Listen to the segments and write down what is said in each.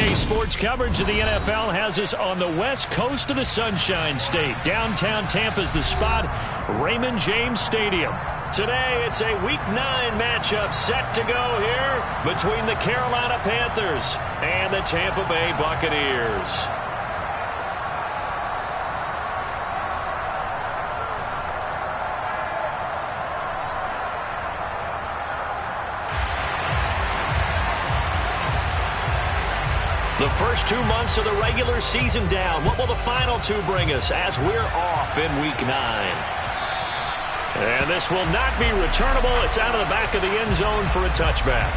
NBA sports coverage of the NFL has us on the west coast of the Sunshine State. Downtown Tampa's the spot, Raymond James Stadium. Today, it's a Week 9 matchup set to go here between the Carolina Panthers and the Tampa Bay Buccaneers. The first 2 months of the regular season down. What will the final two bring us as we're off in Week 9? And this will not be returnable. It's out of the back of the end zone for a touchback.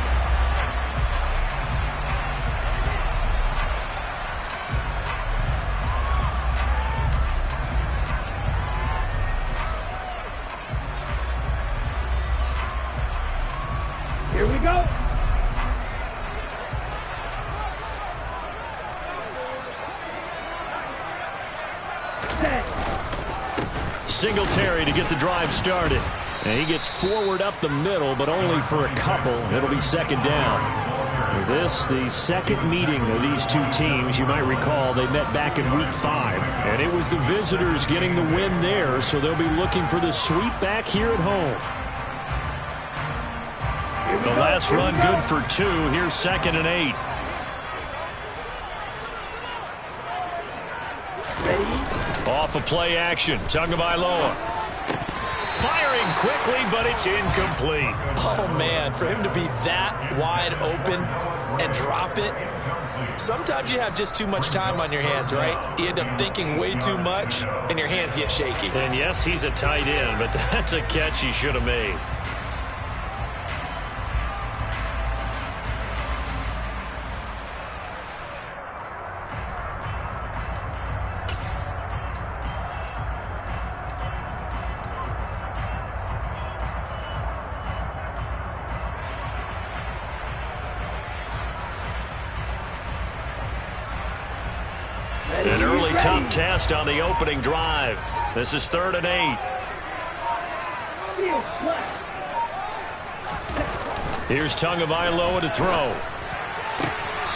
Here we go. Singletary to get the drive started. And he gets forward up the middle, but only for a couple. It'll be second down. This, the second meeting of these two teams. You might recall they met back in Week 5. And it was the visitors getting the win there, so they'll be looking for the sweep back here at home. The last run good for 2. Here's 2nd and 8. Off of play action. Tagovailoa. Firing quickly, but it's incomplete. Oh, man, for him to be that wide open and drop it, sometimes you have just too much time on your hands, right? You end up thinking way too much, and your hands get shaky. And, yes, he's a tight end, but that's a catch he should have made. An early tough test on the opening drive. This is 3rd and 8. Here's Tagovailoa to throw.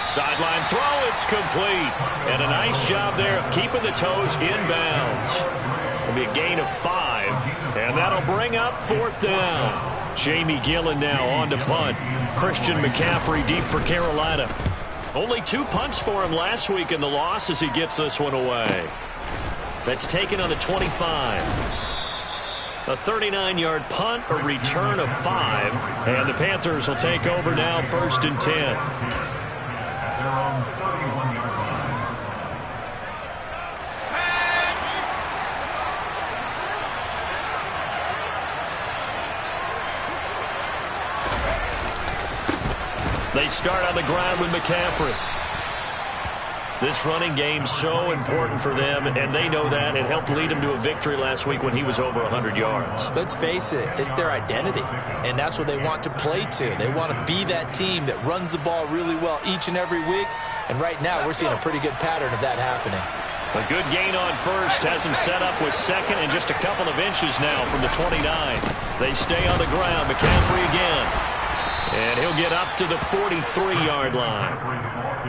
Sideline throw, it's complete. And a nice job there of keeping the toes inbounds. It'll be a gain of 5, and that'll bring up 4th down. Jamie Gillen now on to punt. Christian McCaffrey deep for Carolina. Only 2 punts for him last week in the loss as he gets this one away. That's taken on the 25. A 39-yard punt, a return of 5. And the Panthers will take over now, 1st and 10. They start on the ground with McCaffrey. This running game's so important for them, and they know that. It helped lead them to a victory last week when he was over 100 yards. Let's face it, it's their identity, and that's what they want to play to. They want to be that team that runs the ball really well each and every week, and right now we're seeing a pretty good pattern of that happening. A good gain on first has him set up with 2nd and just a couple of inches now from the 29. They stay on the ground. McCaffrey again. And he'll get up to the 43-yard line.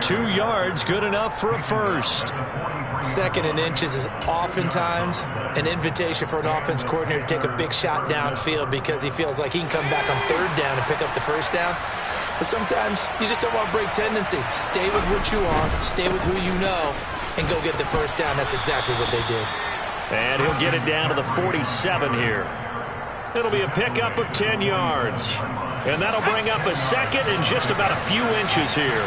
2 yards, good enough for a first. 2nd and inches is oftentimes an invitation for an offense coordinator to take a big shot downfield because he feels like he can come back on 3rd down and pick up the 1st down. But sometimes you just don't want to break tendency. Stay with what you are, stay with who you know, and go get the 1st down. That's exactly what they did. And he'll get it down to the 47 here. It'll be a pickup of 10 yards. And that'll bring up a 2nd and just about a few inches here.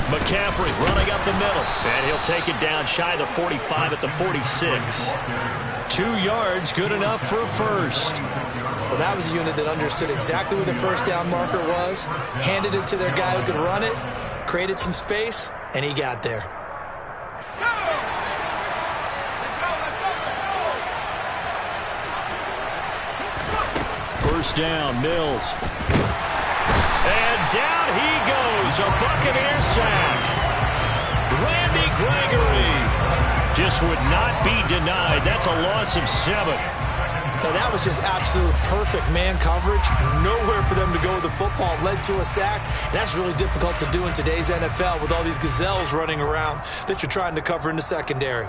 McCaffrey running up the middle. And he'll take it down shy of the 45 at the 46. 2 yards, good enough for a first. Well, that was a unit that understood exactly where the 1st down marker was, handed it to their guy who could run it, created some space, and he got there. First down, Mills. And down he goes, a Buccaneer sack. Randy Gregory just would not be denied. That's a loss of 7. Now, that was just absolute perfect man coverage. Nowhere for them to go with the football. Led to a sack. And that's really difficult to do in today's NFL with all these gazelles running around that you're trying to cover in the secondary.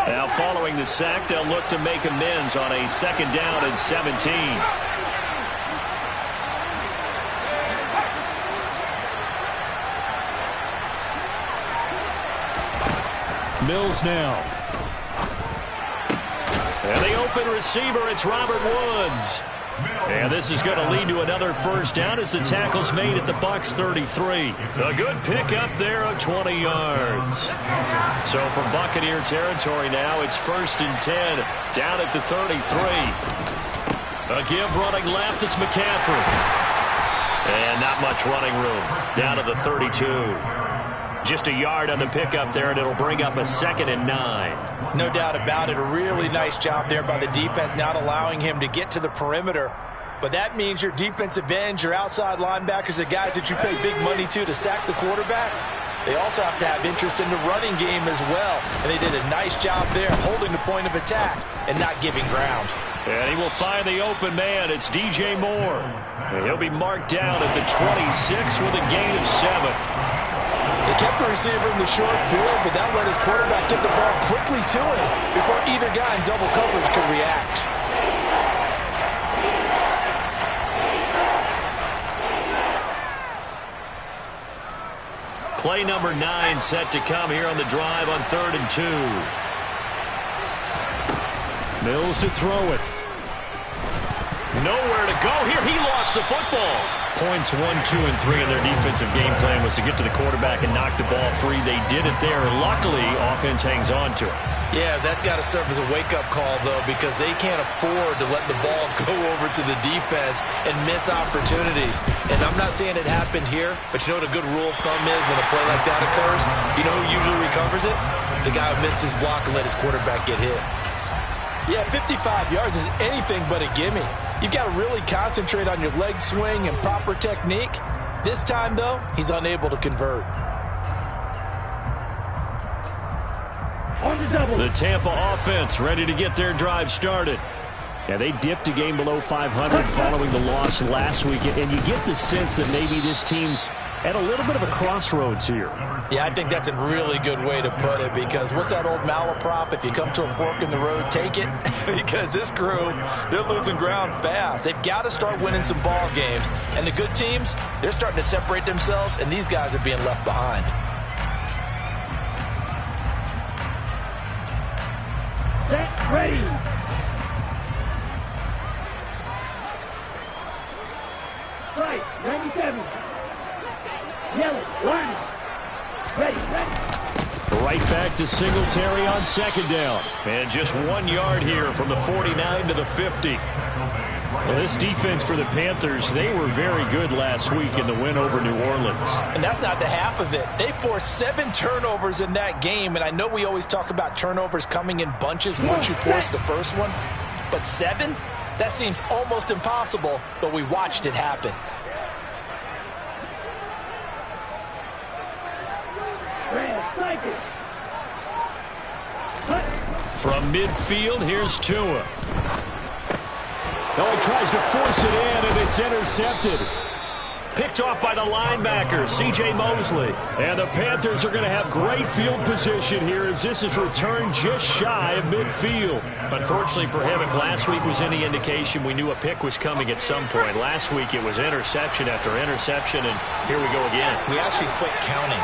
Now, following the sack, they'll look to make amends on a 2nd down and 17. Mills now. And the open receiver, it's Robert Woods. And this is going to lead to another 1st down as the tackle's made at the Bucs 33. A good pickup there of 20 yards. So from Buccaneer territory now, it's 1st and 10, down at the 33. A give running left, it's McCaffrey. And not much running room, down to the 32. Just a yard on the pickup there, and it'll bring up a 2nd and 9. No doubt about it. A really nice job there by the defense, not allowing him to get to the perimeter. But that means your defensive ends, your outside linebackers, the guys that you pay big money to sack the quarterback, they also have to have interest in the running game as well. And they did a nice job there holding the point of attack and not giving ground. And he will find the open man. It's DJ Moore. And he'll be marked down at the 26 with a gain of 7. They kept the receiver in the short field, but that let his quarterback get the ball quickly to him before either guy in double coverage could react. Play number 9 set to come here on the drive on 3rd and 2. Mills to throw it. Nowhere to go here. He lost the football. Points 1, 2, and 3 in their defensive game plan was to get to the quarterback and knock the ball free. They did it there. Luckily, offense hangs on to it. Yeah, that's got to serve as a wake-up call, though, because they can't afford to let the ball go over to the defense and miss opportunities. And I'm not saying it happened here, but you know what a good rule of thumb is when a play like that occurs? You know who usually recovers it? The guy who missed his block and let his quarterback get hit. Yeah, 55 yards is anything but a gimme. You've got to really concentrate on your leg swing and proper technique. This time, though, he's unable to convert. The Tampa offense ready to get their drive started. Yeah, they dipped a game below 500 following the loss last week, and you get the sense that maybe this team's at a little bit of a crossroads here. Yeah, I think that's a really good way to put it, because what's that old malaprop? If you come to a fork in the road, take it. Because this crew, they're losing ground fast. They've got to start winning some ball games. And the good teams, they're starting to separate themselves, and these guys are being left behind. Set, ready. Strike, 97. Yellow, line. Ready, ready. Right back to Singletary on 2nd down. And just 1 yard here from the 49 to the 50. Well, this defense for the Panthers, they were very good last week in the win over New Orleans. And that's not the half of it. They forced 7 turnovers in that game, and I know we always talk about turnovers coming in bunches once you force the first one. But 7? That seems almost impossible, but we watched it happen. From midfield, here's Tua. Oh, he tries to force it in, and it's intercepted. Picked off by the linebacker, C.J. Mosley. And the Panthers are going to have great field position here as this is returned just shy of midfield. Unfortunately for him, if last week was any indication, we knew a pick was coming at some point. Last week it was interception after interception, and here we go again. We actually quit counting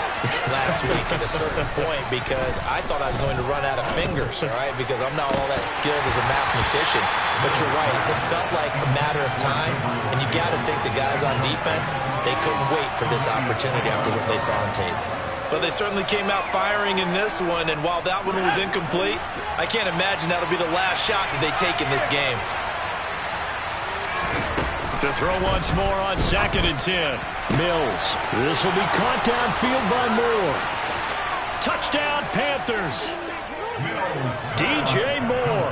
last week at a certain point because I thought I was going to run out of fingers, all right, because I'm not all that skilled as a mathematician. But you're right, it felt like a matter of time, and you got to think the guys on defense, they couldn't wait for this opportunity after what they saw on tape. But they certainly came out firing in this one, and while that one was incomplete, I can't imagine that'll be the last shot that they take in this game. To throw once more on 2nd and 10. Mills. This will be caught downfield by Moore. Touchdown, Panthers. DJ Moore,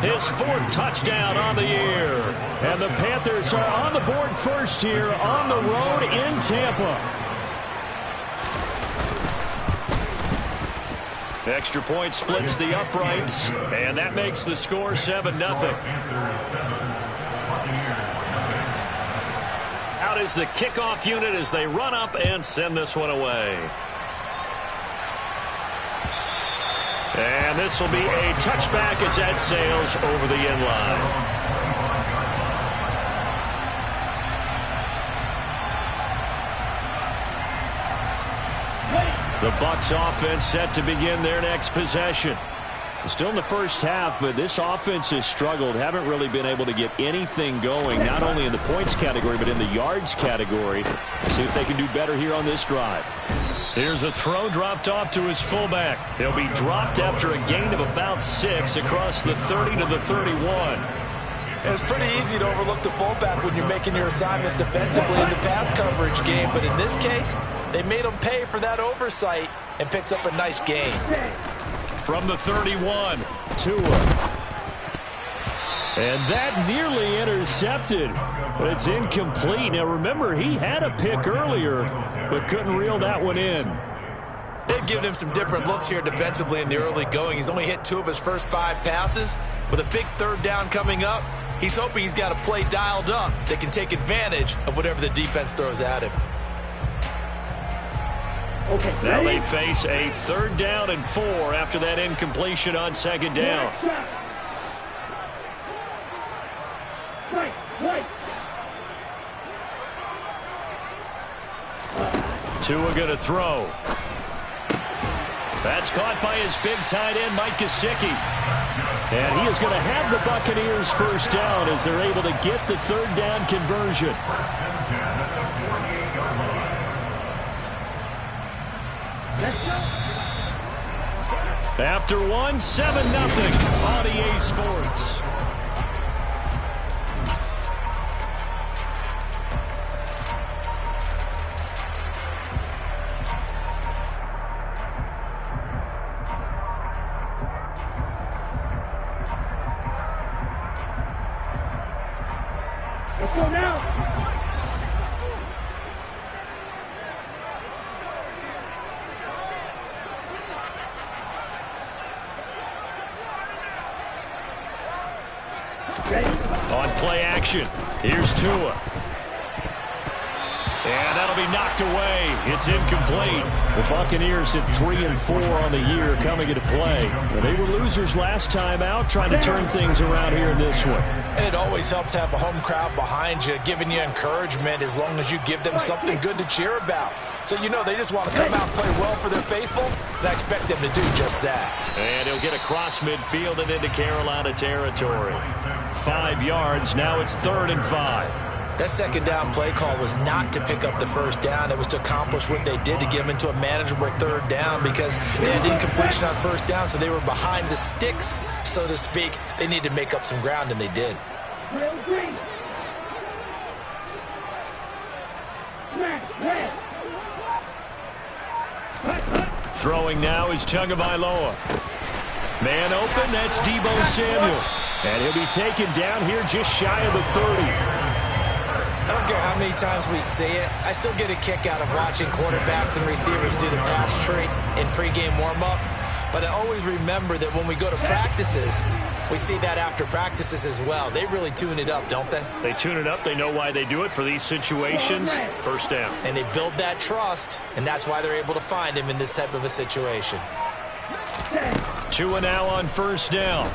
his 4th touchdown on the year. And the Panthers are on the board first here on the road in Tampa. Extra point splits the uprights, and that makes the score 7-0. Out is the kickoff unit as they run up and send this one away. And this will be a touchback as that sails over the end line. The Bucs offense set to begin their next possession. Still in the first half, but this offense has struggled. Haven't really been able to get anything going, not only in the points category, but in the yards category. See if they can do better here on this drive. Here's a throw dropped off to his fullback. He'll be dropped after a gain of about 6 across the 30 to the 31. It's pretty easy to overlook the fullback when you're making your assignments defensively in the pass coverage game, but in this case, they made him pay for that oversight and picks up a nice gain. From the 31, Tua. And that nearly intercepted, but it's incomplete. Now remember, he had a pick earlier, but couldn't reel that one in. They've given him some different looks here defensively in the early going. He's only hit 2 of his first 5 passes. With a big third down coming up, he's hoping he's got a play dialed up that can take advantage of whatever the defense throws at him. Okay, now they face a 3rd down and 4 after that incompletion on 2nd down. Tua going to throw. That's caught by his big tight end, Mike Gesicki. And he is going to have the Buccaneers first down as they're able to get the 3rd down conversion. After 1, 7-0 on EA Sports. Let's go now. On play action, here's Tua. And that'll be knocked away. It's incomplete. The Buccaneers at 3 and 4 on the year coming into play. They were losers last time out, trying to turn things around here in this one. And it always helps to have a home crowd behind you, giving you encouragement as long as you give them something good to cheer about. So you know they just want to come out and play well for their faithful, and I expect them to do just that. And he'll get across midfield and into Carolina territory. 5 yards, now it's 3rd and 5. That 2nd down play call was not to pick up the first down. It was to accomplish what they did to get them into a manageable 3rd down because they had incompletion on 1st down, so they were behind the sticks, so to speak. They needed to make up some ground, and they did. Throwing now is Tagovailoa. Man open, that's Deebo Samuel. And he'll be taken down here just shy of the 30. I don't care how many times we see it. I still get a kick out of watching quarterbacks and receivers do the pass tree in pregame warm-up. But I always remember that when we go to practices, we see that after practices as well. They really tune it up, don't they? They tune it up. They know why they do it for these situations. First down. And they build that trust, and that's why they're able to find him in this type of a situation. Tua now on 1st down.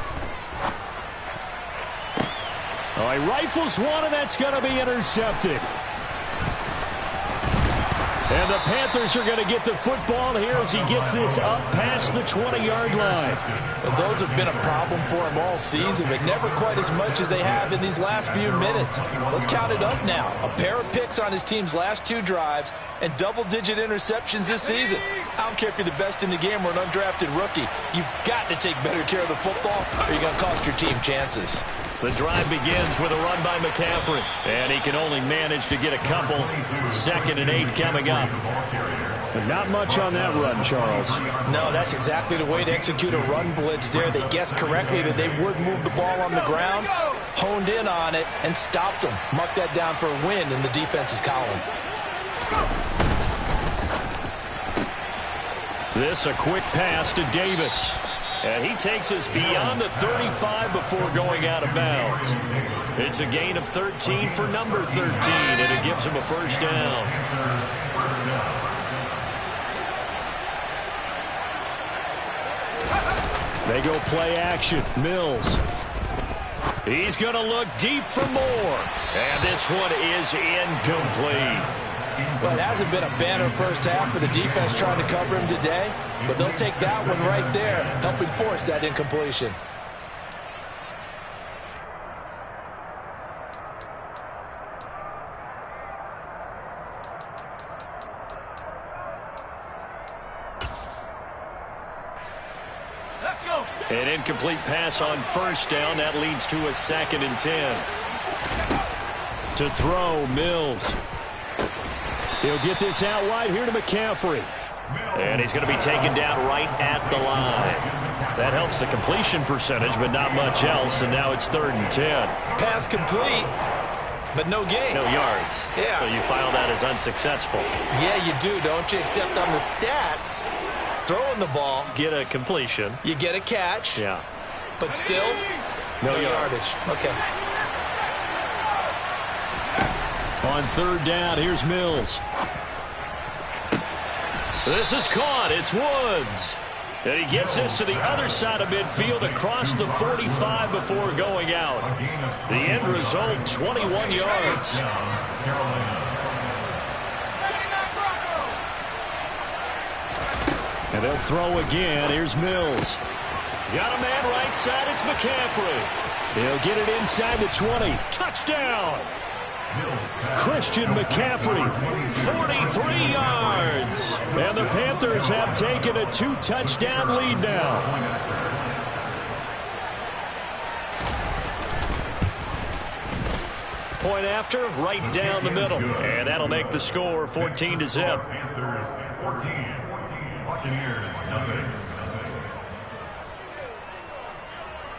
All right, rifles one, and that's going to be intercepted. And the Panthers are going to get the football here as he gets this up past the 20-yard line. Well, those have been a problem for him all season, but never quite as much as they have in these last few minutes. Let's count it up now. A pair of picks on his team's last 2 drives and double-digit interceptions this season. I don't care if you're the best in the game or an undrafted rookie. You've got to take better care of the football or you're going to cost your team chances. The drive begins with a run by McCaffrey. And he can only manage to get a couple. 2nd and 8 coming up. But not much on that run, Charles. No, that's exactly the way to execute a run blitz there. They guessed correctly that they would move the ball on the ground, honed in on it, and stopped them. Marked that down for a win in the defense's column. This a quick pass to Davis. And he takes us beyond the 35 before going out of bounds. It's a gain of 13 for number 13, and it gives him a first down. They go play action. Mills. He's going to look deep for more. And this one is incomplete. Well, it hasn't been a banner first half with the defense trying to cover him today, but they'll take that one right there, helping force that incompletion. Let's go. An incomplete pass on first down. That leads to a 2nd and 10. To throw, Mills. He'll get this out wide here to McCaffrey. And he's going to be taken down right at the line. That helps the completion percentage, but not much else. And now it's 3rd and 10. Pass complete, but no gain. No yards. Yeah. So you file that as unsuccessful. Yeah, you do, don't you? Except on the stats, throwing the ball. Get a completion. You get a catch. Yeah. But still, no yardage. Okay. On 3rd down, here's Mills. This is caught. It's Woods. And he gets this to the other side of midfield across the 45 before going out. The end result, 21 yards. And they'll throw again. Here's Mills. Got a man right side. It's McCaffrey. He'll get it inside the 20. Touchdown. Christian McCaffrey, 43 yards. And the Panthers have taken a 2-touchdown lead now. Point after, right down the middle. And that'll make the score 14-0.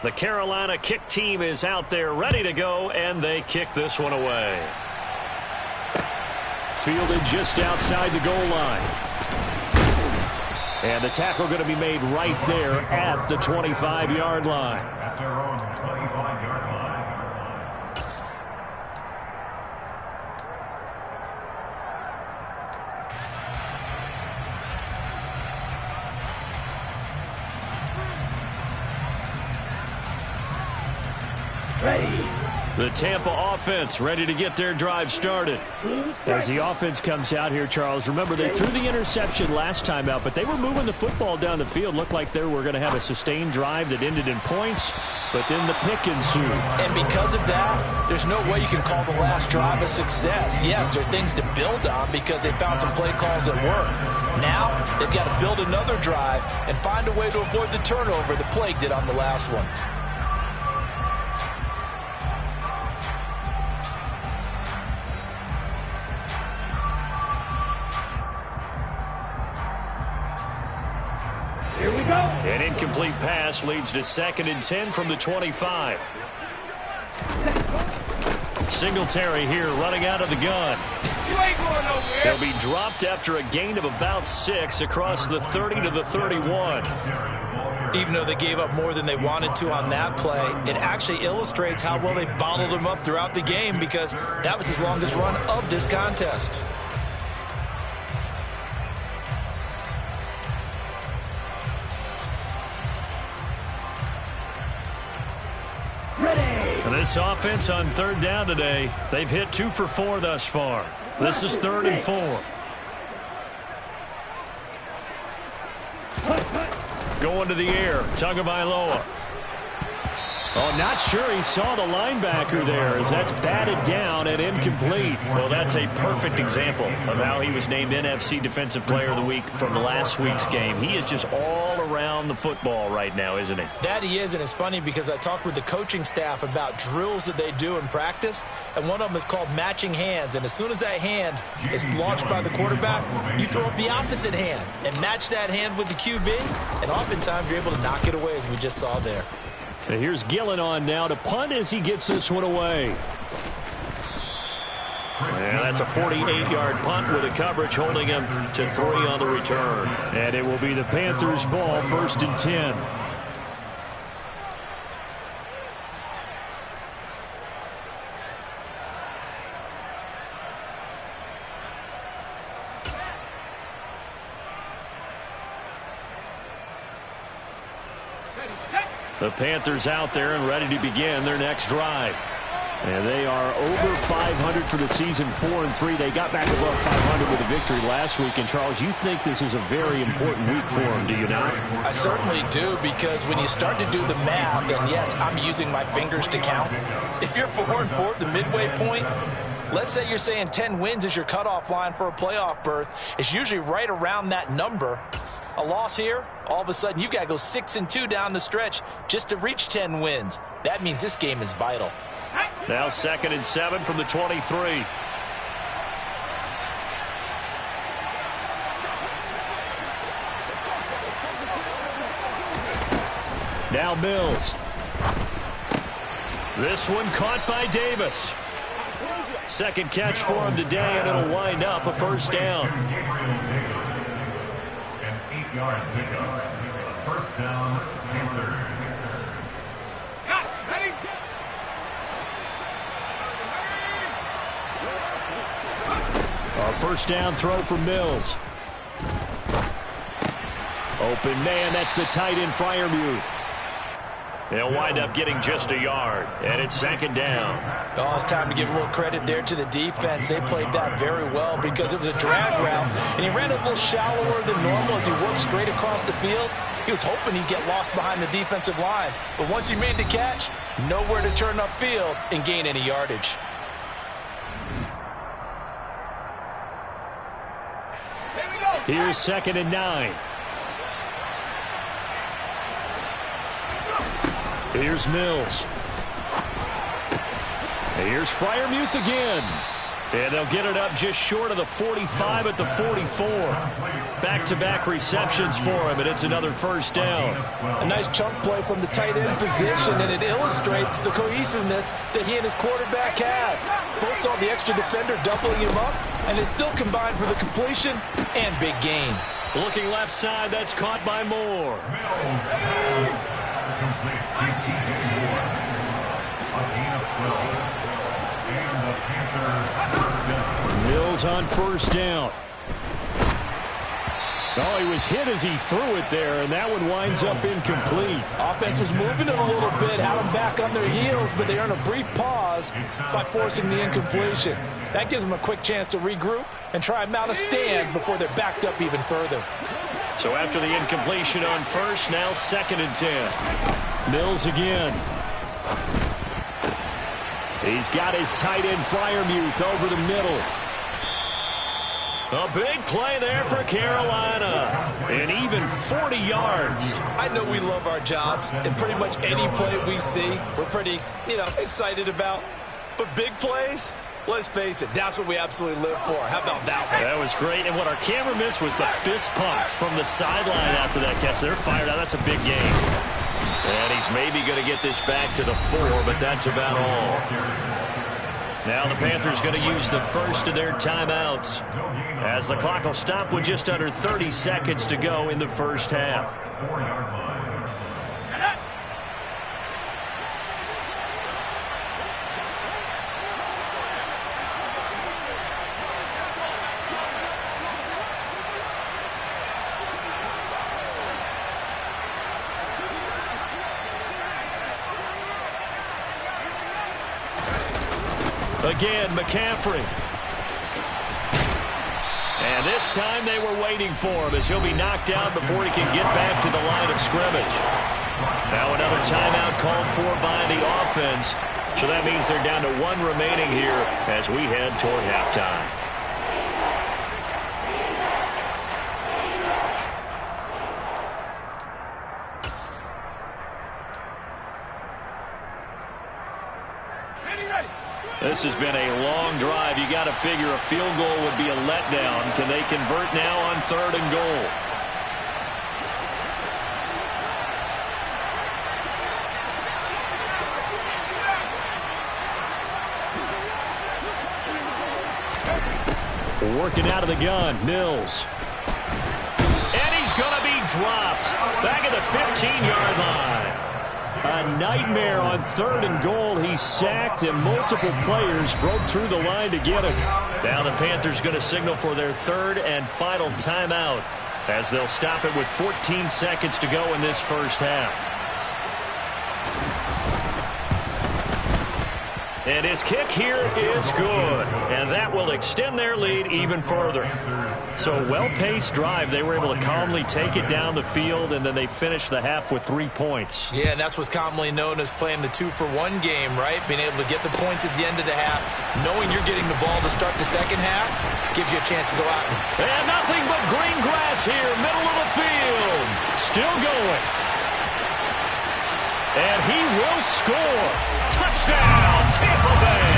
The Carolina kick team is out there ready to go, and they kick this one away. Fielded just outside the goal line. And the tackle going to be made right there at the 25-yard line. At their own 25-yard line. Ready. The Tampa offense ready to get their drive started. As the offense comes out here, Charles, remember they threw the interception last time out, but they were moving the football down the field. Looked like they were going to have a sustained drive that ended in points, but then the pick ensued. And because of that, there's no way you can call the last drive a success. Yes, there are things to build on because they found some play calls that work. Now, they've got to build another drive and find a way to avoid the turnover the plague did on the last one. Here we go. An incomplete pass leads to 2nd and 10 from the 25. Singletary here running out of the gun. You ain't going nowhere. They'll be dropped after a gain of about 6 across the 30 to the 31. Even though they gave up more than they wanted to on that play, it actually illustrates how well they bottled them up throughout the game because that was his longest run of this contest. This offense on 3rd down today, they've hit 2 for 4 thus far. This is 3rd and 4. Going to the air, Tagovailoa. Oh, not sure he saw the linebacker there as that's batted down and incomplete. Well, that's a perfect example of how he was named NFC Defensive Player of the Week from last week's game. He is just all around the football right now, isn't he? That he is, and it's funny because I talked with the coaching staff about drills that they do in practice, and one of them is called matching hands. And as soon as that hand is launched by the quarterback, you throw up the opposite hand and match that hand with the QB, and oftentimes you're able to knock it away, as we just saw there. And here's Gillen on now to punt as he gets this one away. And that's a 48-yard punt with a coverage holding him to 3 on the return. And it will be the Panthers' ball, 1st and 10. The Panthers out there and ready to begin their next drive. And they are over 500 for the season, 4-3. They got back above 500 with a victory last week. And, Charles, you think this is a very important week for them, do you not? I certainly do, because when you start to do the math, and yes, I'm using my fingers to count. If you're 4-4 at the midway point, let's say you're saying 10 wins is your cutoff line for a playoff berth. It's usually right around that number. A loss here, all of a sudden you've got to go 6-2 down the stretch just to reach 10 wins. That means this game is vital. Now 2nd and 7 from the 23. Now Mills. This one caught by Davis. Second catch for him today, and it'll wind up a 1st down. An 8-yard pickup. 1st down, Panthers. A 1st down throw for Mills. Open man, that's the tight end Freiermuth. They'll wind up getting just a yard, and it's 2nd down. Oh, it's time to give a little credit there to the defense. They played that very well because it was a drag route, and he ran a little shallower than normal as he worked straight across the field. He was hoping he'd get lost behind the defensive line, but once he made the catch, nowhere to turn upfield and gain any yardage. Here's 2nd and 9. Here's Mills. Here's Freiermuth again. And they'll get it up just short of the 45 at the 44. Back-to-back receptions for him, and it's another 1st down. A nice chunk play from the tight end position, and it illustrates the cohesiveness that he and his quarterback have. Both saw the extra defender doubling him up, and they still combined for the completion and big gain. Looking left side, that's caught by Moore. Mills on 1st down. Oh, he was hit as he threw it there, and that one winds up incomplete. Offense was moving it a little bit, had them back on their heels, but they earn a brief pause by forcing the incompletion. That gives them a quick chance to regroup and try and mount a stand before they're backed up even further. So after the incompletion on 1st, now 2nd and 10. Mills again. He's got his tight end Freiermuth over the middle. A big play there for Carolina. And even 40 yards. I know we love our jobs, and pretty much any play we see, we're pretty, excited about. But big plays, let's face it, that's what we absolutely live for. How about that one? That was great. And what our camera missed was the fist pump from the sideline after that catch. They're fired out. That's a big game. And he's maybe going to get this back to the 4, but that's about all. Now the Panthers going to use the first of their timeouts as the clock will stop with just under 30 seconds to go in the 1st half. Again, McCaffrey. And this time they were waiting for him as he'll be knocked down before he can get back to the line of scrimmage. Now another timeout called for by the offense. So that means they're down to 1 remaining here as we head toward halftime. This has been a long drive. You got to figure a field goal would be a letdown. Can they convert now on 3rd and goal? Working out of the gun, Mills. And he's going to be dropped. Back at the 15-yard line. A nightmare on 3rd and goal. He's sacked, and multiple players broke through the line to get him. Now the Panthers going to signal for their 3rd and final timeout as they'll stop it with 14 seconds to go in this first half. And his kick here is good. And that will extend their lead even further. So a well-paced drive. They were able to calmly take it down the field, and then they finished the half with 3 points. Yeah, and that's what's commonly known as playing the 2-for-1 game, right? Being able to get the points at the end of the half, knowing you're getting the ball to start the second half, gives you a chance to go out. And nothing but green grass here, middle of the field. Still going. And he will score. Touchdown, Tampa Bay.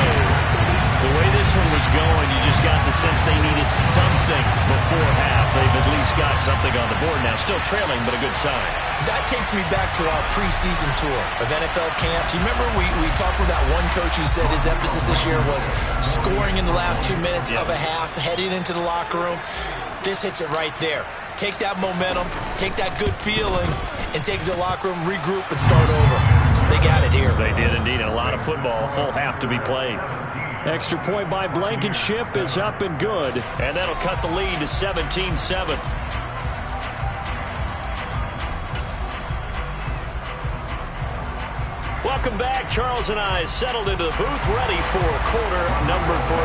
The way this one was going, you just got the sense they needed something before half. They've at least got something on the board now. Still trailing, but a good sign. That takes me back to our preseason tour of NFL camps. You remember we talked with that one coach who said his emphasis this year was scoring in the last 2 minutes of a half, heading into the locker room. This hits it right there. Take that momentum, take that good feeling, and take it to the locker room, regroup, and start over. They got it here. They did indeed, and a lot of football, full half to be played. Extra point by Blankenship is up and good. And that'll cut the lead to 17-7. Welcome back. Charles and I settled into the booth, ready for quarter number 3.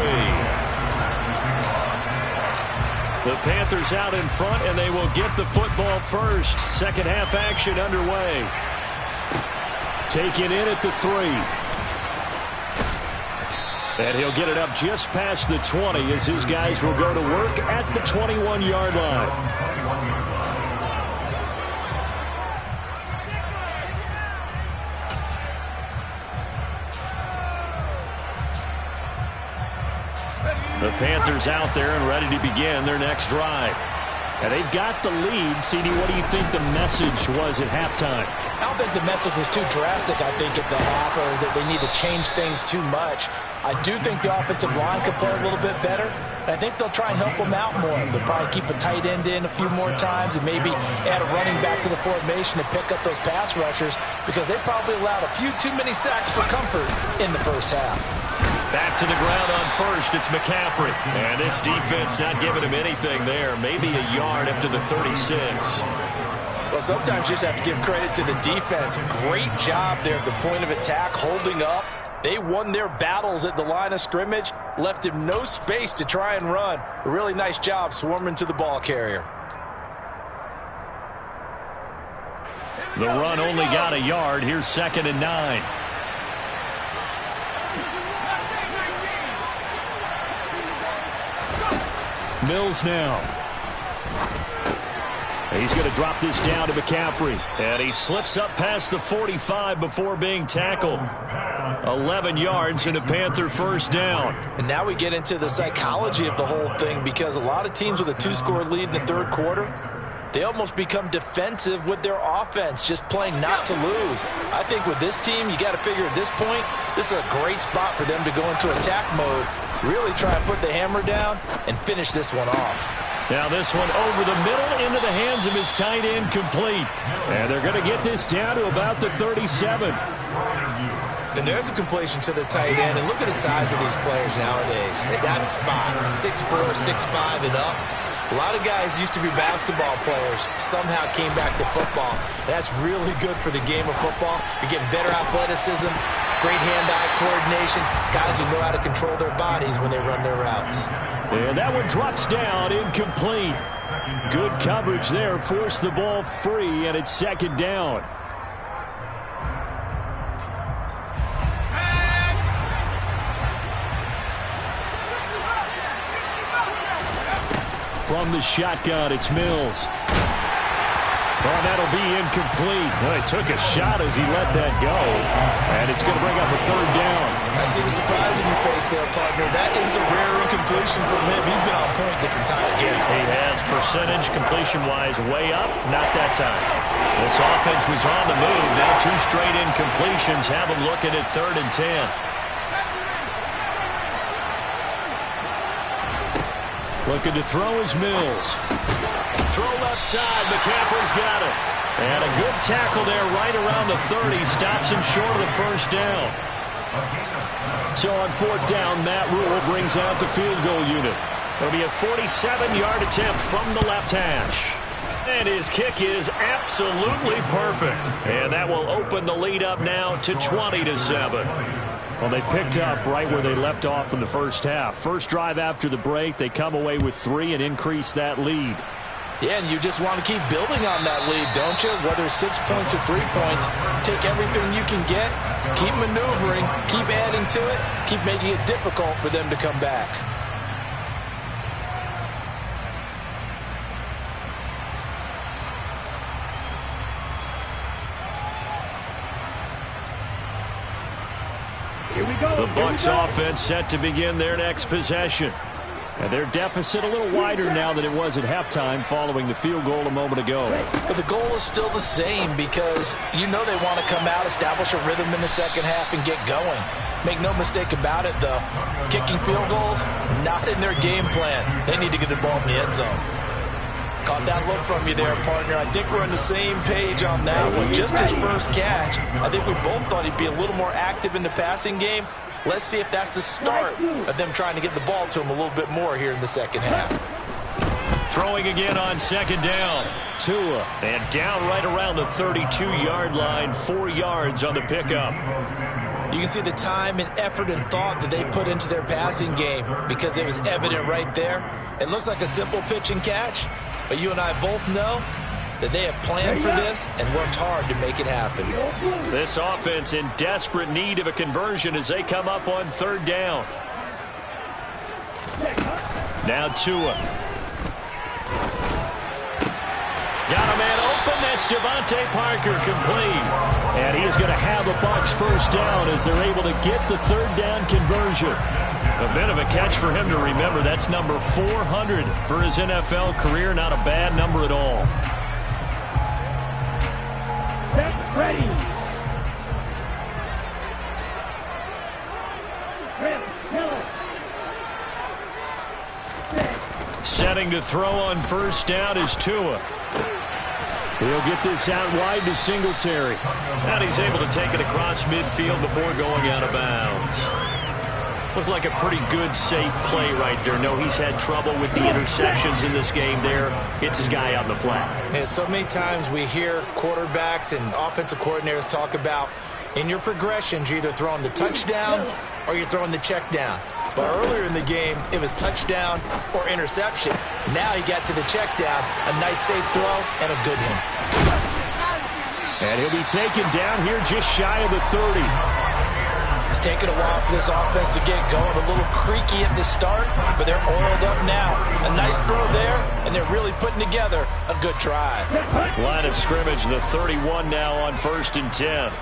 The Panthers out in front, and they will get the football first. Second half action underway. Taken in at the 3. And he'll get it up just past the 20 as his guys will go to work at the 21-yard line. The Panthers out there and ready to begin their next drive. And they've got the lead. CD, what do you think the message was at halftime? I don't think the message was too drastic, I think, at the half, or that they need to change things too much. I do think the offensive line could play a little bit better. And I think they'll try and help them out more. They'll probably keep a tight end in a few more times and maybe add a running back to the formation to pick up those pass rushers, because they probably allowed a few too many sacks for comfort in the first half. Back to the ground on first. It's McCaffrey. And this defense not giving him anything there. Maybe a yard up to the 36. Well, sometimes you just have to give credit to the defense. Great job there at the point of attack, holding up. They won their battles at the line of scrimmage, left him no space to try and run. A really nice job swarming to the ball carrier. The run only got a yard. Here's 2nd and 9. Mills now. He's going to drop this down to McCaffrey. And he slips up past the 45 before being tackled. 11 yards and a Panther first down. And now we get into the psychology of the whole thing, because a lot of teams with a 2-score lead in the third quarter, they almost become defensive with their offense, just playing not to lose. I think with this team, you got to figure at this point, this is a great spot for them to go into attack mode, really try and put the hammer down and finish this one off. Now this one over the middle into the hands of his tight end, complete. And they're going to get this down to about the 37. And there's a completion to the tight end. And look at the size of these players nowadays. At that spot, 6'4", 6'5", and up. A lot of guys used to be basketball players, somehow came back to football. That's really good for the game of football. You're getting better athleticism, great hand-eye coordination, guys who know how to control their bodies when they run their routes. And that one drops down, incomplete. Good coverage there, forced the ball free, and it's 2nd down. From the shotgun, it's Mills. Oh, that'll be incomplete. Well, he took a shot as he let that go. And it's going to bring up a 3rd down. I see the surprise in your face there, partner. That is a rare incompletion from him. He's been on point this entire game. He has percentage completion-wise way up. Not that time. This offense was on the move. Now 2 straight incompletions have them looking at 3rd and 10. Looking to throw is Mills. Throw left side. McCaffrey's got it. And a good tackle there right around the 30. Stops him short of the first down. So on fourth down, Matt Rule brings out the field goal unit. It'll be a 47-yard attempt from the left hash. And his kick is absolutely perfect. And that will open the lead up now to 20-7. Well, they picked up right where they left off in the first half. First drive after the break, they come away with 3 and increase that lead. Yeah, and you just want to keep building on that lead, don't you? Whether it's 6 points or 3 points, take everything you can get, keep maneuvering, keep adding to it, keep making it difficult for them to come back. The Bucs offense set to begin their next possession. And their deficit a little wider now than it was at halftime following the field goal a moment ago. But the goal is still the same because you know they want to come out, establish a rhythm in the second half, and get going. Make no mistake about it, though. Kicking field goals, not in their game plan. They need to get involved in the end zone. Caught that look from you there, partner. I think we're on the same page on that one. Just his first catch. I think we both thought he'd be a little more active in the passing game. Let's see if that's the start of them trying to get the ball to him a little bit more here in the second half. Throwing again on second down. Tua, and down right around the 32-yard line, 4 yards on the pickup. You can see the time and effort and thought that they put into their passing game because it was evident right there. It looks like a simple pitch and catch, but you and I both know that they have planned for this and worked hard to make it happen. This offense in desperate need of a conversion as they come up on third down. Now Tua. Got a man open. That's Devontae Parker, complete. And he is going to have a Bucs first down as they're able to get the third down conversion. A bit of a catch for him to remember. That's number 400 for his NFL career. Not a bad number at all. Ready. Setting to throw on first down is Tua. He'll get this out wide to Singletary. And he's able to take it across midfield before going out of bounds. Looked like a pretty good, safe play right there. No, he's had trouble with the interceptions in this game there. Hits his guy on the flat. And so many times we hear quarterbacks and offensive coordinators talk about in your progressions, you're either throwing the touchdown or you're throwing the check down. But earlier in the game, it was touchdown or interception. Now he got to the check down, a nice safe throw, and a good one. And he'll be taken down here just shy of the 30. It's taken a while for this offense to get going. A little creaky at the start, but they're oiled up now. A nice throw there, and they're really putting together a good drive. Line of scrimmage, the 31 now on 1st and 10.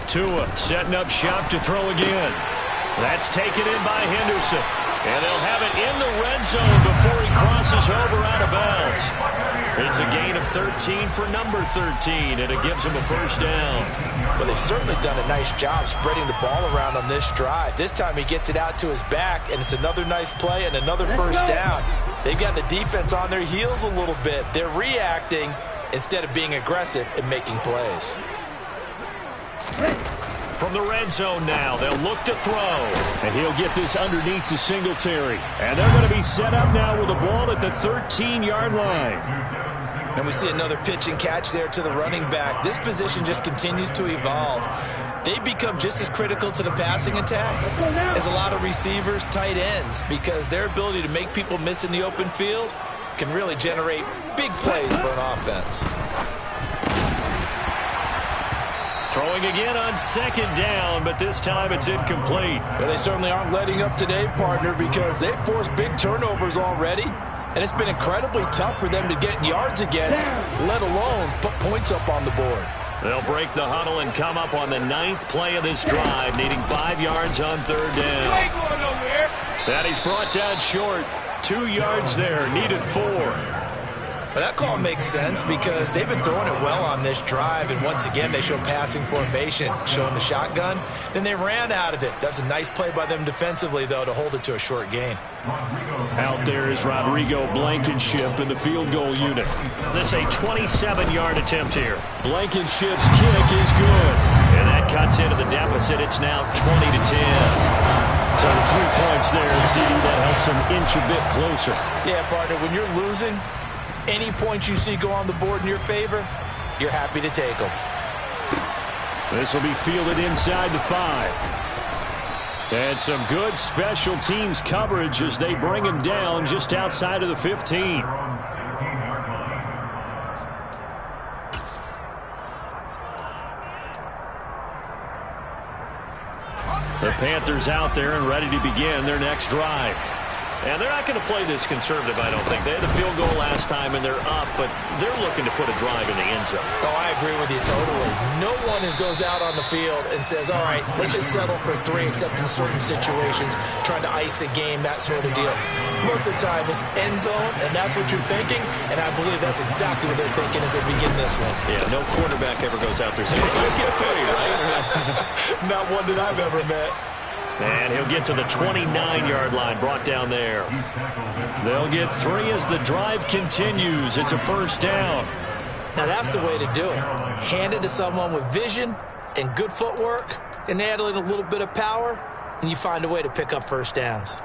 Tua setting up shop to throw again. That's taken in by Henderson. And they'll have it in the red zone before he crosses over out of bounds. It's a gain of 13 for number 13, and it gives him a first down. Well, they've certainly done a nice job spreading the ball around on this drive. This time he gets it out to his back, and it's another nice play and another first down. They've got the defense on their heels a little bit. They're reacting instead of being aggressive and making plays. From the red zone now, they'll look to throw. And he'll get this underneath to Singletary. And they're going to be set up now with the ball at the 13-yard line. And we see another pitch and catch there to the running back. This position just continues to evolve. They become just as critical to the passing attack as a lot of receivers, tight ends, because their ability to make people miss in the open field can really generate big plays for an offense. Throwing again on second down, but this time it's incomplete. Well, they certainly aren't letting up today, partner, because they've forced big turnovers already, and it's been incredibly tough for them to get yards against, let alone put points up on the board. They'll break the huddle and come up on the 9th play of this drive, needing 5 yards on third down. And he's brought down short. 2 yards there, needed 4. Well, that call makes sense because they've been throwing it well on this drive, and once again they show passing formation, showing the shotgun. Then they ran out of it. That's a nice play by them defensively, though, to hold it to a short gain. Out there is Rodrigo Blankenship in the field goal unit. This a 27-yard attempt here. Blankenship's kick is good. And that cuts into the deficit. It's now 20-10. So the 3 points there, CD, that helps them inch a bit closer. Yeah, partner, when you're losing, any points you see go on the board in your favor, you're happy to take them. This will be fielded inside the 5. And some good special teams coverage as they bring him down just outside of the 15. The Panthers out there and ready to begin their next drive. And they're not going to play this conservative, I don't think. They had the field goal last time, and they're up, but they're looking to put a drive in the end zone. Oh, I agree with you totally. No one goes out on the field and says, all right, let's just settle for 3, except in certain situations, trying to ice a game, that sort of deal. Most of the time, it's end zone, and that's what you're thinking, and I believe that's exactly what they're thinking as they begin this one. Yeah, no quarterback ever goes out there saying, let's get 3, right? Not one that I've ever met. And he'll get to the 29-yard line, brought down there. They'll get 3 as the drive continues. It's a first down. Now, that's the way to do it. Hand it to someone with vision and good footwork and add in a little bit of power, and you find a way to pick up first downs.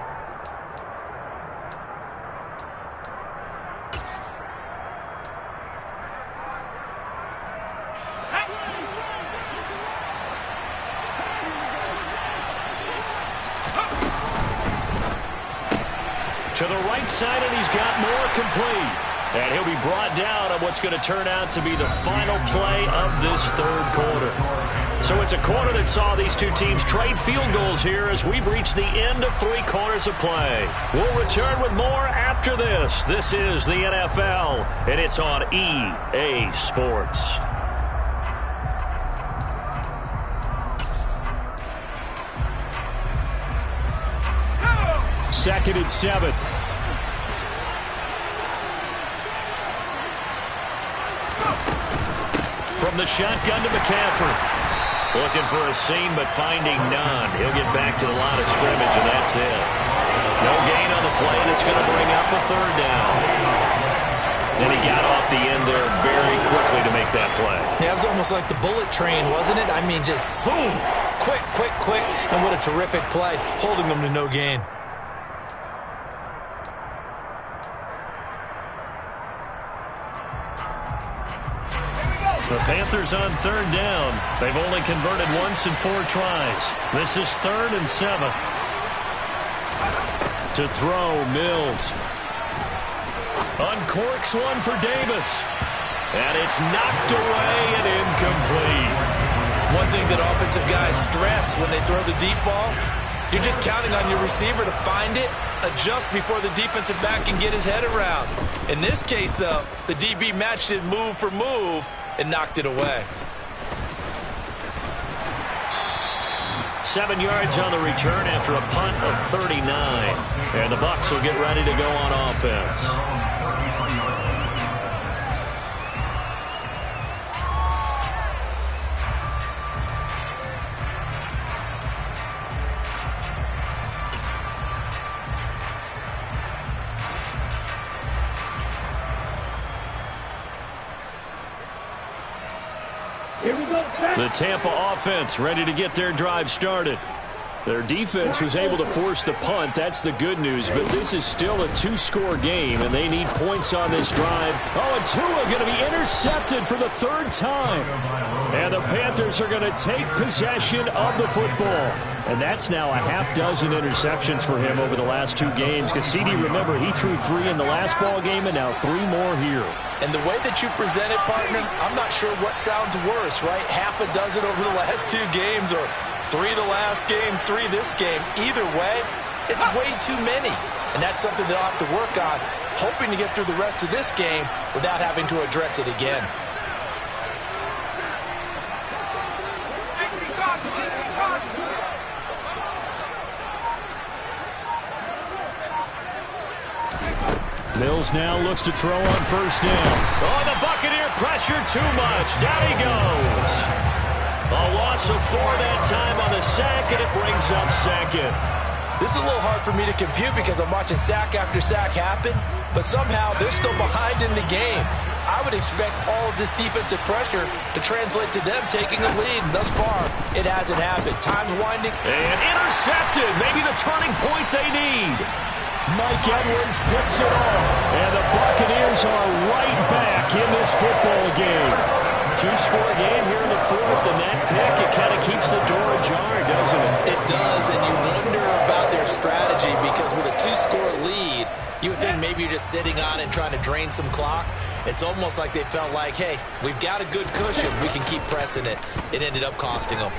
To the right side, and he's got more complete. And he'll be brought down on what's going to turn out to be the final play of this third quarter. So it's a quarter that saw these two teams trade field goals here as we've reached the end of 3 quarters of play. We'll return with more after this. This is the NFL, and it's on EA Sports. Second and 7. From the shotgun to McCaffrey. Looking for a seam, but finding none. He'll get back to the line of scrimmage, and that's it. No gain on the play. That's going to bring up a third down. And he got off the end there very quickly to make that play. Yeah, it was almost like the bullet train, wasn't it? I mean, just zoom. Quick, quick, quick. And what a terrific play, holding them to no gain. The Panthers on third down. They've only converted once in 4 tries. This is 3rd and 7. To throw, Mills. Uncorks one for Davis. And it's knocked away and incomplete. One thing that offensive guys stress when they throw the deep ball, you're just counting on your receiver to find it, adjust before the defensive back can get his head around. In this case, though, the DB matched it move for move and knocked it away. 7 yards on the return after a punt of 39. And the Bucs will get ready to go on offense. Here we go. The Tampa offense ready to get their drive started. Their defense was able to force the punt. That's the good news, but this is still a 2-score game, and they need points on this drive. Oh, and Tua going to be intercepted for the 3rd time. And the Panthers are going to take possession of the football. And that's now a half-dozen interceptions for him over the last 2 games. Because, CD, remember, he threw 3 in the last ball game and now 3 more here. And the way that you present it, partner, I'm not sure what sounds worse, right? Half a dozen over the last 2 games, or 3 the last game, 3 this game. Either way, it's way too many. And that's something they'll have to work on, hoping to get through the rest of this game without having to address it again. Mills now looks to throw on first down. Oh, the Buccaneer pressure too much. Down he goes. A loss of 4 that time on the sack, and it brings up second. This is a little hard for me to compute because I'm watching sack after sack happen, but somehow they're still behind in the game. I would expect all of this defensive pressure to translate to them taking a lead. And thus far, it hasn't happened. Time's winding. And intercepted. Maybe the turning point they need. Mike Edwards picks it off. And the Buccaneers are right back in this football game. 2-score game here in the fourth, and that pick, it kind of keeps the door ajar, doesn't it? It does, and you wonder about their strategy because with a 2-score lead, you would think maybe you're just sitting on it and trying to drain some clock. It's almost like they felt like, hey, we've got a good cushion. We can keep pressing it. It ended up costing them.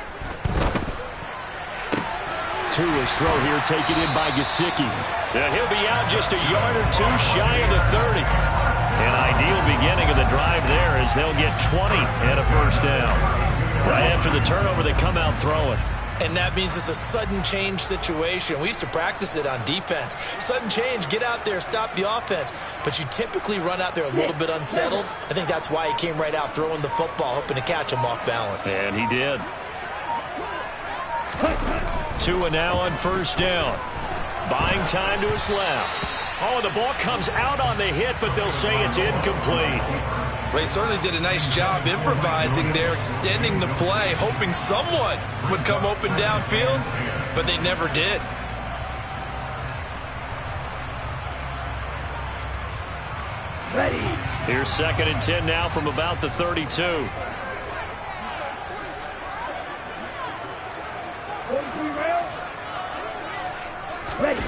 Tua's throw here taken in by Gesicki. He'll be out just a yard or two shy of the 30. An ideal beginning of the drive there as they'll get 20 and a first down. Right after the turnover, they come out throwing. And that means it's a sudden change situation. We used to practice it on defense. Sudden change, get out there, stop the offense. But you typically run out there a little bit unsettled. I think that's why he came right out throwing the football, hoping to catch him off balance. And he did. Tua now on first down. Buying time to his left. Oh, the ball comes out on the hit, but they'll say it's incomplete. Well, he certainly did a nice job improvising there, extending the play, hoping someone would come open downfield, but they never did. Ready. Here's 2nd and 10 now from about the 32. Ready.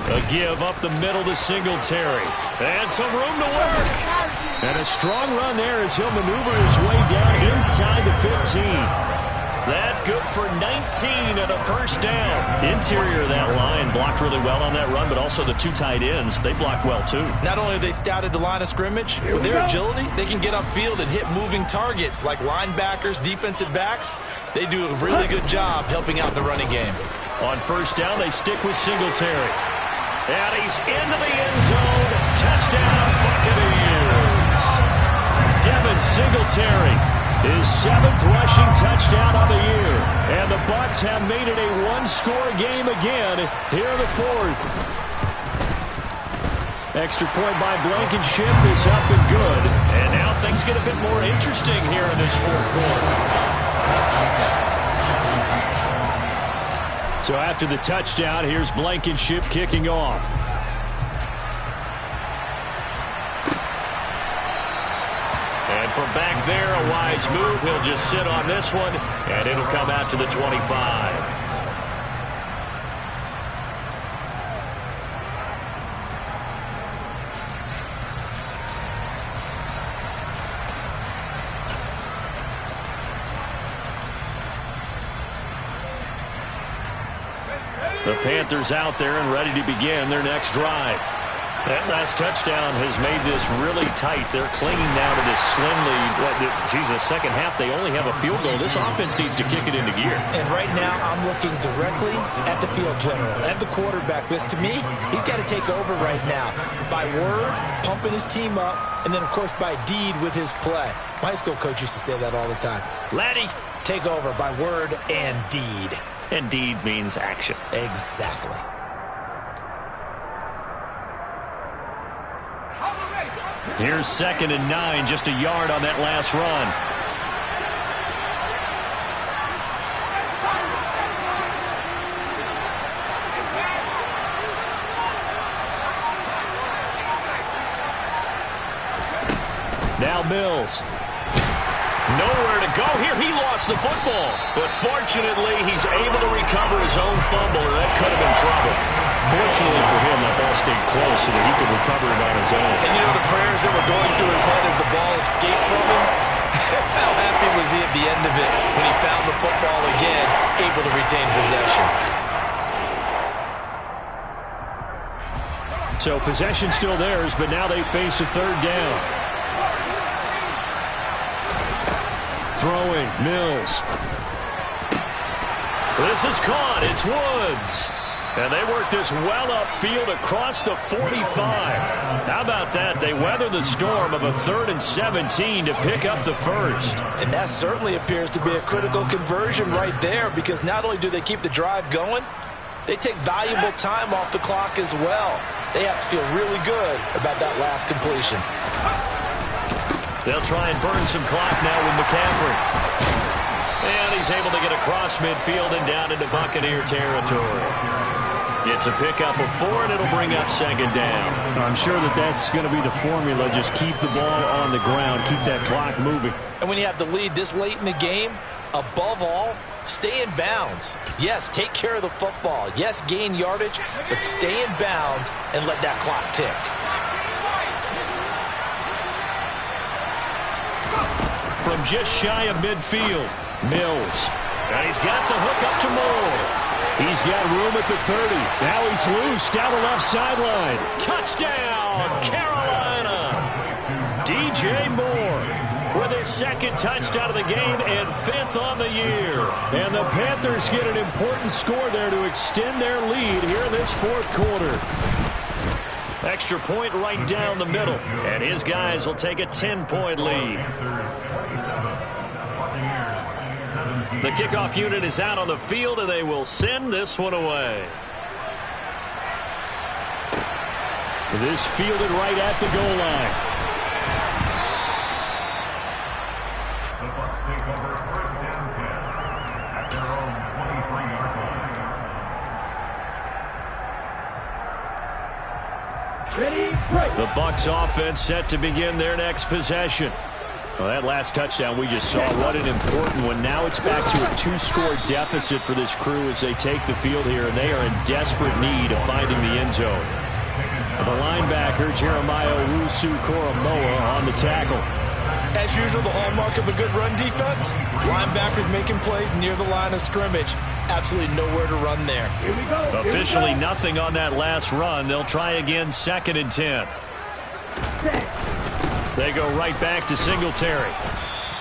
A give up the middle to Singletary. And some room to work. And a strong run there as he'll maneuver his way down inside the 15. That good for 19 and a first down. Interior of that line blocked really well on that run, but also the 2 tight ends, they blocked well too. Not only have they scouted the line of scrimmage, with their agility, they can get upfield and hit moving targets like linebackers, defensive backs. They do a really good job helping out the running game. On first down, they stick with Singletary. And he's into the end zone. Touchdown, Buccaneers. Devin Singletary, his 7th rushing touchdown on the year. And the Bucs have made it a 1-score game again here in the 4th. Extra point by Blankenship is up and good. And now things get a bit more interesting here in this 4th quarter. So after the touchdown, here's Blankenship kicking off. And from back there, a wise move. He'll just sit on this one, and it'll come out to the 25. The Panthers out there and ready to begin their next drive. That last touchdown has made this really tight. They're clinging now to this slim lead. Second half, they only have a field goal. This offense needs to kick it into gear. And right now, I'm looking directly at the field general, at the quarterback. Because to me, he's got to take over right now. By word, pumping his team up, and then, of course, by deed with his play. My high school coach used to say that all the time. Laddie, take over by word and deed. And deed means action. Exactly. Here's 2nd and 9, just a yard on that last run. Now Mills. Nowhere to go here. He lost the football. But fortunately, he's able to recover his own fumble, or that could have been trouble. Fortunately for him, that ball stayed close so that he could recover it on his own. And you know the prayers that were going through his head as the ball escaped from him? How happy was he at the end of it when he found the football again, able to retain possession? So possession still theirs, but now they face a 3rd down. Throwing, Mills. This is caught. It's Woods. And they work this well upfield across the 45. How about that? They weather the storm of a 3rd and 17 to pick up the first. And that certainly appears to be a critical conversion right there, because not only do they keep the drive going, they take valuable time off the clock as well. They have to feel really good about that last completion. They'll try and burn some clock now with McCaffrey. And he's able to get across midfield and down into Buccaneer territory. It's a pickup of 4, and it'll bring up 2nd down. I'm sure that's going to be the formula. Just keep the ball on the ground. Keep that clock moving. And when you have the lead this late in the game, above all, stay in bounds. Yes, take care of the football. Yes, gain yardage, but stay in bounds and let that clock tick. From just shy of midfield, Mills. And he's got the hook up to Moore. He's got room at the 30. Now he's loose down the left sideline. Touchdown, Carolina. DJ Moore with his 2nd touchdown of the game and 5th on the year. And the Panthers get an important score there to extend their lead here in this 4th quarter. Extra point right down the middle. And his guys will take a 10-point lead. The kickoff unit is out on the field, and they will send this one away. This fielded right at the goal line. The Bucs take over 1st and 10 at their own 23-yard line. Ready, break. The Bucs offense set to begin their next possession. Well, that last touchdown we just saw, what an important one. Now it's back to a 2-score deficit for this crew as they take the field here, and they are in desperate need of finding the end zone. The linebacker, Jeremiah Owusu-Koramoah, on the tackle. As usual, the hallmark of a good run defense, linebackers making plays near the line of scrimmage. Absolutely nowhere to run there. Here we go. Officially nothing on that last run. They'll try again 2nd and 10. They go right back to Singletary.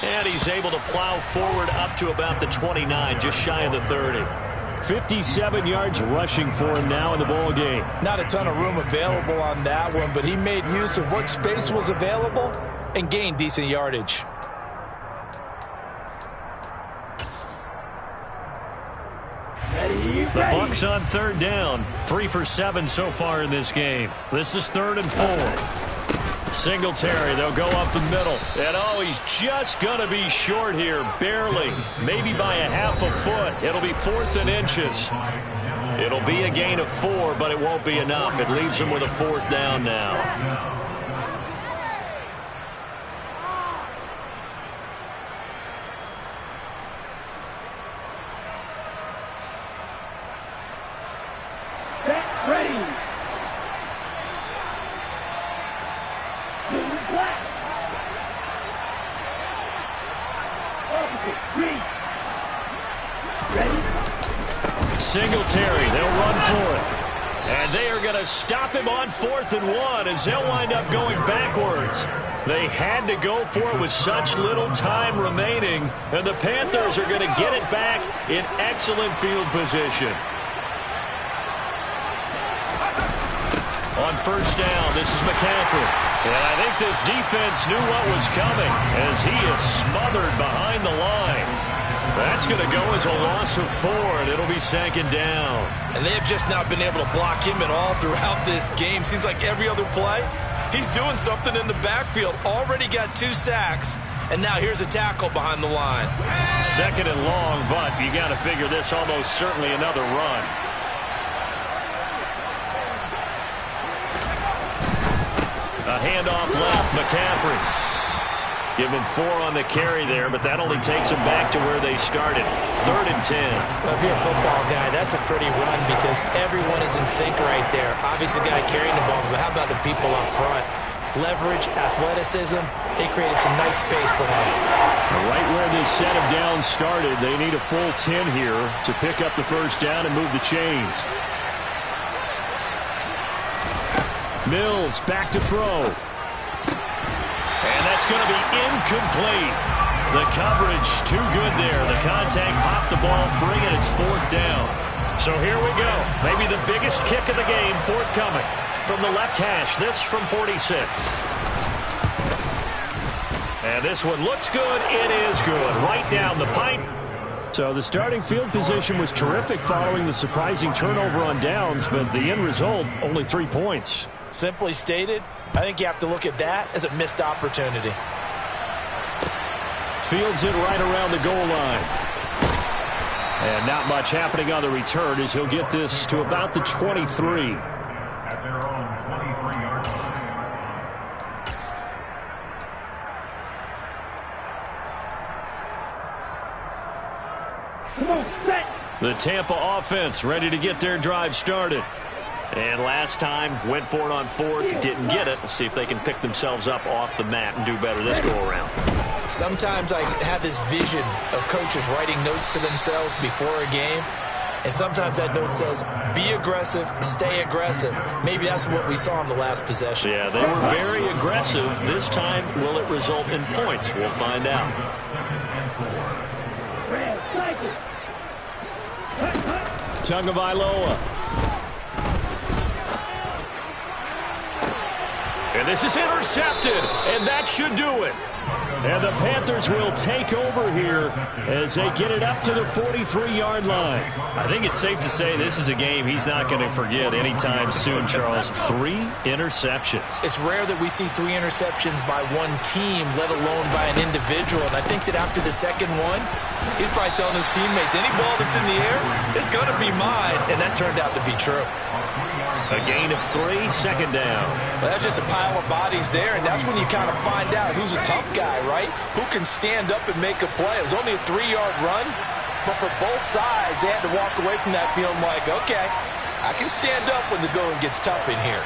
And he's able to plow forward up to about the 29, just shy of the 30. 57 yards rushing for him now in the ball game. Not a ton of room available on that one, but he made use of what space was available and gained decent yardage. The Bucs on 3rd down. 3 for 7 so far in this game. This is 3rd and 4. Singletary, they'll go up the middle. And oh, he's just going to be short here, barely. Maybe by a half a foot. It'll be 4th and inches. It'll be a gain of 4, but it won't be enough. It leaves him with a 4th down now. Ready. Singletary, they'll run for it. And they are going to stop him on 4th and 1 as they'll wind up going backwards. They had to go for it with such little time remaining, and the Panthers are going to get it back in excellent field position. On 1st down, this is McCaffrey. And I think this defense knew what was coming as he is smothered behind the line. That's going to go as a loss of 4, and it'll be 2nd down. And they have just not been able to block him at all throughout this game. Seems like every other play, he's doing something in the backfield. Already got 2 sacks, and now here's a tackle behind the line. 2nd and long, but you got to figure this almost certainly another run. A handoff left, McCaffrey. Give him 4 on the carry there, but that only takes them back to where they started. 3rd and 10. Well, if you're a football guy, that's a pretty run because everyone is in sync right there. Obviously, the guy carrying the ball, but how about the people up front? Leverage, athleticism, they created some nice space for him. Right where this set of downs started, they need a full 10 here to pick up the 1st down and move the chains. Mills back to throw. And that's going to be incomplete. The coverage too good there. The contact popped the ball free, and it's 4th down. So here we go. Maybe the biggest kick of the game forthcoming. From the left hash, this from 46. And this one looks good. It is good. Right down the pipe. So the starting field position was terrific following the surprising turnover on downs, but the end result, only 3 points. Simply stated, I think you have to look at that as a missed opportunity. Fields it right around the goal line. And not much happening on the return as he'll get this to about the 23. At their own 23-yard line. Come on, set. The Tampa offense ready to get their drive started. And last time, went for it on fourth, didn't get it. We'll see if they can pick themselves up off the mat and do better this go-around. Sometimes I have this vision of coaches writing notes to themselves before a game, and sometimes that note says, be aggressive, stay aggressive. Maybe that's what we saw in the last possession. Yeah, they were very aggressive. This time, will it result in points? We'll find out. Red, cycle. Tagovailoa. And this is intercepted, and that should do it. And the Panthers will take over here as they get it up to the 43-yard line. I think it's safe to say this is a game he's not going to forget anytime soon, Charles. 3 interceptions. It's rare that we see 3 interceptions by one team, let alone by an individual. And I think that after the second one, he's probably telling his teammates, any ball that's in the air, it's going to be mine. And that turned out to be true. A gain of 3, second down. Well, that's just a pile of bodies there, and that's when you kind of find out who's a tough guy, right? Who can stand up and make a play. It was only a 3-yard run, but for both sides, they had to walk away from that feeling like, okay, I can stand up when the going gets tough in here.